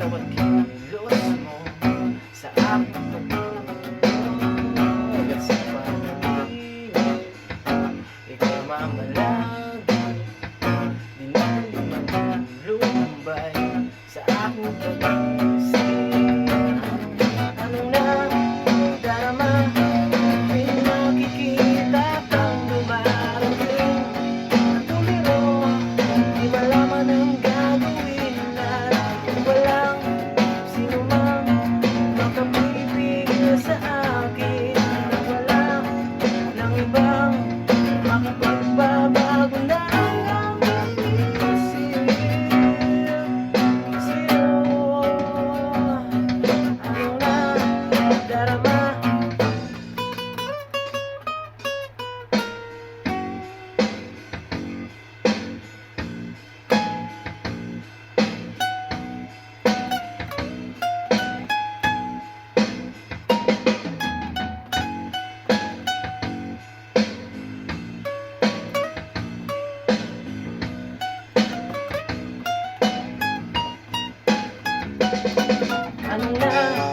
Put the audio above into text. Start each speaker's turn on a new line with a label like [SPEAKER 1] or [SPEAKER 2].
[SPEAKER 1] bawat kilos mo sa aking pagkakas sa panaginip. Ikaw mamalagi, di na lumambay sa aking pag-isip. Anong nadarama, may makikita kang dumarating na tumiro, di malaman ang gagawin at walang sino mang makapipigil sa akin. Wala ng ibang makapagbabago na ang isip sa'yo. Anong nadarama, anong